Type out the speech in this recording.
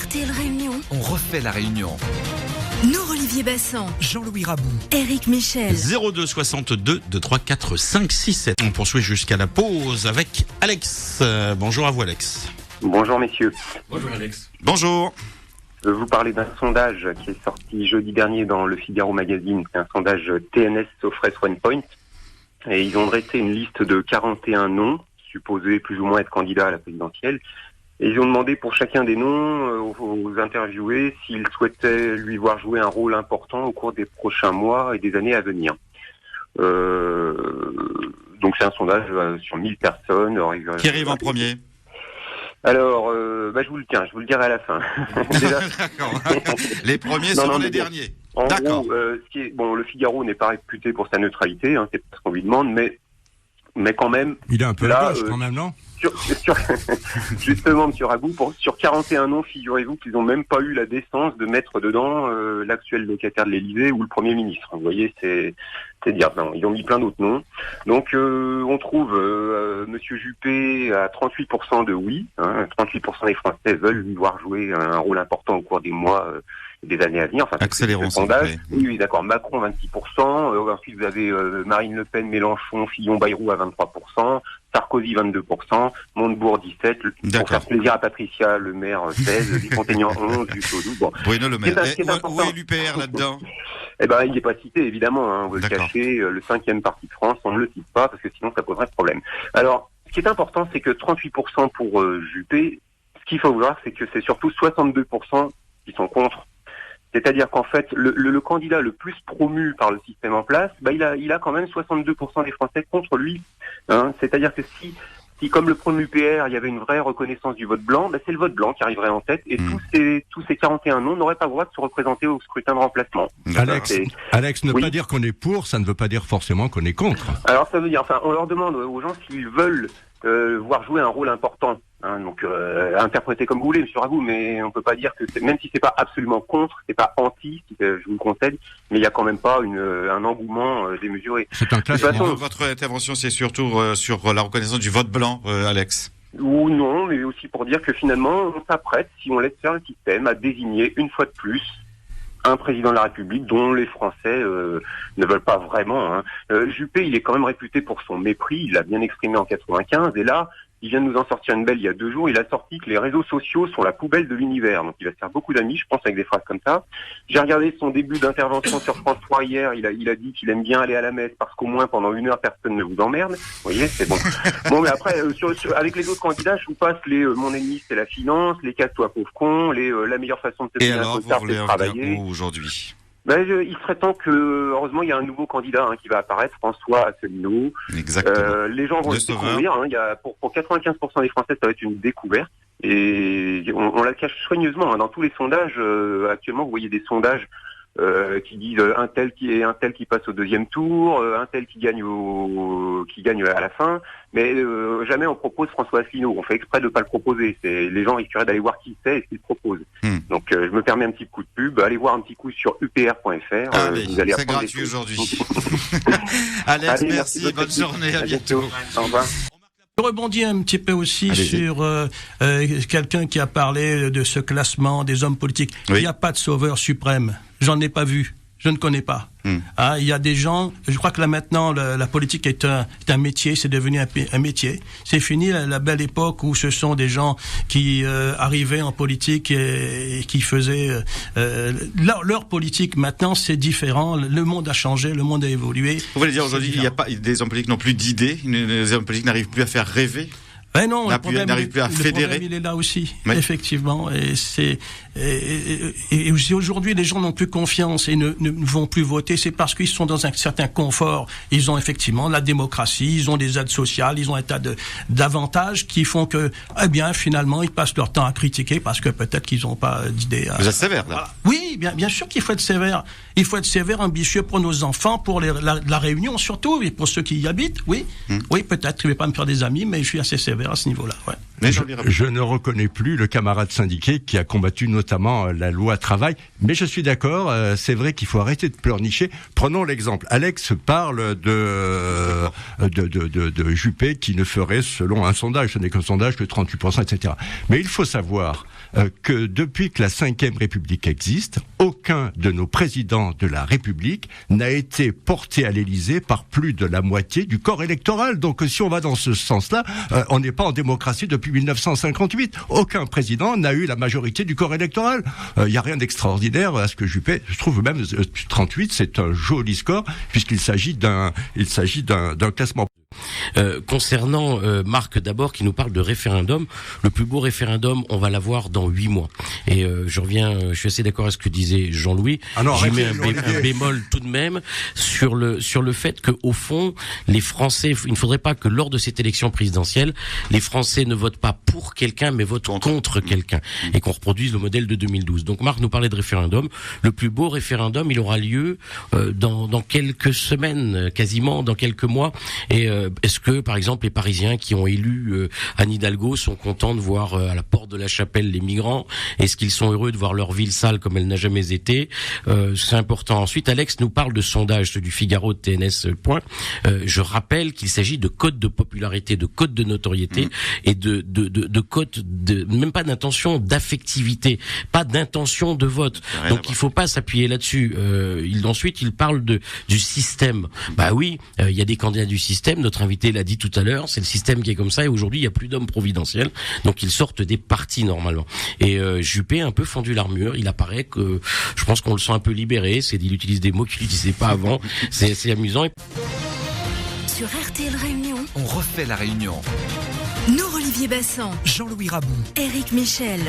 RTL Réunion. On refait la réunion. Nous, Olivier Bassan, Jean-Louis Rabou, Éric Michel. 02 62 234 567. On poursuit jusqu'à la pause avec Alex. Bonjour à vous, Alex. Bonjour messieurs. Bonjour Alex. Bonjour. Vous parlez d'un sondage qui est sorti jeudi dernier dans le Figaro Magazine. C'est un sondage TNS Sofres OnePoint. Et ils ont dressé une liste de 41 noms, supposés plus ou moins être candidats à la présidentielle. Et ils ont demandé pour chacun des noms aux interviewés s'ils souhaitaient lui voir jouer un rôle important au cours des prochains mois et des années à venir. Donc c'est un sondage sur 1000 personnes. Qui arrive en premier ? Alors, je vous le dirai à la fin. Déjà... D'accord. Les premiers seront les derniers. En D'accord. gros, le Figaro n'est pas réputé pour sa neutralité, c'est pas ce qu'on lui demande, mais quand même. Il est un peu à gauche quand même, non ? Justement, monsieur Rabou, sur 41 noms, figurez-vous qu'ils n'ont même pas eu la décence de mettre dedans l'actuel locataire de l'Élysée ou le Premier ministre. Vous voyez, c'est dire. Non, ils ont mis plein d'autres noms. Donc, on trouve monsieur Juppé à 38% de oui. 38% des Français veulent lui voir jouer un rôle important au cours des mois et des années à venir. Enfin, accélérons ce sondage. Oui, d'accord. Macron 26%. Ensuite, vous avez Marine Le Pen, Mélenchon, Fillon, Bayrou à 23%. Sarkozy 22%, Montebourg 17%, pour faire plaisir à Patricia, le maire 16%, Dupont-Aignan 11%, Dussodou. Bon. Bruno Le Maire. Où est l'UPR là-dedans ? Il n'est pas cité, évidemment, vous le cachez, le 5e parti de France, on ne le cite pas, parce que sinon ça poserait problème. Alors, ce qui est important, c'est que 38% pour Juppé, ce qu'il faut voir, c'est que c'est surtout 62% qui sont contre. C'est-à-dire qu'en fait, le candidat le plus promu par le système en place, il a quand même 62% des Français contre lui. C'est-à-dire que si comme le prône l'UPR, il y avait une vraie reconnaissance du vote blanc, c'est le vote blanc qui arriverait en tête et tous ces 41 noms n'auraient pas le droit de se représenter au scrutin de remplacement. Alex, ne pas dire qu'on est pour, ça ne veut pas dire forcément qu'on est contre. Alors ça veut dire, on leur demande aux gens s'ils veulent voir jouer un rôle important. Interprétez comme vous voulez, monsieur Rabou, mais on peut pas dire que même si c'est pas absolument contre, c'est pas anti, je vous le conseille, mais il y a quand même pas un engouement démesuré. C'est un classement. Votre intervention, c'est surtout sur la reconnaissance du vote blanc, Alex. Ou non, mais aussi pour dire que finalement, on s'apprête, si on laisse faire le système, à désigner une fois de plus un président de la République dont les Français ne veulent pas vraiment. Juppé, il est quand même réputé pour son mépris, il l'a bien exprimé en 95, et là, il vient de nous en sortir une belle il y a 2 jours. Il a sorti que les réseaux sociaux sont la poubelle de l'univers. Donc il va se faire beaucoup d'amis, je pense, avec des phrases comme ça. J'ai regardé son début d'intervention sur France 3 hier. Il a dit qu'il aime bien aller à la messe parce qu'au moins pendant 1 heure, personne ne vous emmerde. Vous voyez, c'est bon. Bon, mais après, avec les autres candidats, je vous passe mon ennemi, c'est la finance, les casse-toi pauvre con, la meilleure façon de se payer un costard, c'est de travailler. Aujourd'hui. Il serait temps que, heureusement, il y a un nouveau candidat qui va apparaître, François Asselineau. Exactement. Les gens vont le découvrir. Pour 95% des Français, ça va être une découverte. Et on la cache soigneusement. Dans tous les sondages, actuellement, vous voyez des sondages qui disent un tel qui passe au 2e tour, un tel qui gagne à la fin, mais jamais on propose François Asselineau. On fait exprès de pas le proposer. Les gens risqueraient d'aller voir qui c'est et ce qu'il propose. Donc je me permets un petit coup de pub. Allez voir un petit coup sur upr.fr. Vous allez c'est gratuit aujourd'hui. Alex, merci. Bonne journée. À bientôt. Au revoir. Je rebondis un petit peu aussi sur quelqu'un qui a parlé de ce classement des hommes politiques. Oui. Il n'y a pas de sauveur suprême. J'en ai pas vu. Je ne connais pas. Il y a des gens, je crois que là maintenant la politique est un métier, c'est devenu un métier. C'est fini la belle époque où ce sont des gens qui arrivaient en politique et qui faisaient leur politique. Maintenant c'est différent, le monde a changé, le monde a évolué. Vous voulez dire aujourd'hui qu'il n'y a pas des hommes politiques n'ont plus d'idées, les hommes politiques n'arrivent plus à faire rêver? Non, le problème il est là aussi, effectivement. Et aujourd'hui, les gens n'ont plus confiance et ne vont plus voter. C'est parce qu'ils sont dans un certain confort. Ils ont effectivement la démocratie, ils ont des aides sociales, ils ont un tas d'avantages qui font que, finalement, ils passent leur temps à critiquer parce que peut-être qu'ils n'ont pas d'idées. Vous êtes sévère, là. Voilà. Oui, bien sûr qu'il faut être sévère. Il faut être sévère, ambitieux pour nos enfants, pour la Réunion surtout, et pour ceux qui y habitent. Oui, peut-être. Je ne vais pas me faire des amis, mais je suis assez sévère à ce niveau-là. Ouais. Mais je ne reconnais plus le camarade syndiqué qui a combattu notamment la loi travail. Mais je suis d'accord, c'est vrai qu'il faut arrêter de pleurnicher. Prenons l'exemple. Alex parle de Juppé qui ne ferait, selon un sondage, ce n'est qu'un sondage, que 38%, etc. Mais il faut savoir que depuis que la Ve République existe, aucun de nos présidents de la République n'a été porté à l'Élysée par plus de la moitié du corps électoral. Donc si on va dans ce sens-là, on n'est pas en démocratie depuis 1958. Aucun président n'a eu la majorité du corps électoral. Il n'y a rien d'extraordinaire à ce que Juppé. Je trouve même 38, c'est un joli score puisqu'il s'agit d'un classement. Concernant Marc d'abord qui nous parle de référendum, le plus beau référendum on va l'avoir dans 8 mois et je suis assez d'accord avec ce que disait Jean-Louis. J'y mets un bémol tout de même sur le fait que au fond les Français, il ne faudrait pas que lors de cette élection présidentielle les Français ne votent pas pour quelqu'un mais votent contre quelqu'un et qu'on reproduise le modèle de 2012. Donc Marc nous parlait de référendum, le plus beau référendum il aura lieu dans quelques semaines, quasiment dans quelques mois. Et est-ce que, par exemple, les Parisiens qui ont élu Anne Hidalgo sont contents de voir à la porte de la Chapelle les migrants? Est-ce qu'ils sont heureux de voir leur ville sale comme elle n'a jamais été? C'est important. Ensuite, Alex nous parle de sondage, ceux du Figaro, de TNS. Je rappelle qu'il s'agit de codes de popularité, de codes de notoriété et de codes même pas d'intention, d'affectivité, pas d'intention de vote. Donc il faut pas s'appuyer là-dessus. Ensuite, il parle du système. Bah oui, il y a des candidats du système. Notre invité l'a dit tout à l'heure, c'est le système qui est comme ça et aujourd'hui il n'y a plus d'hommes providentiels, donc ils sortent des partis normalement. Et Juppé a un peu fondu l'armure, il apparaît que je pense qu'on le sent un peu libéré, il utilise des mots qu'il n'utilisait pas avant, c'est amusant. Sur RTL Réunion, on refait la Réunion. Nord Olivier Bassan, Jean-Louis Rabou, Éric Michel.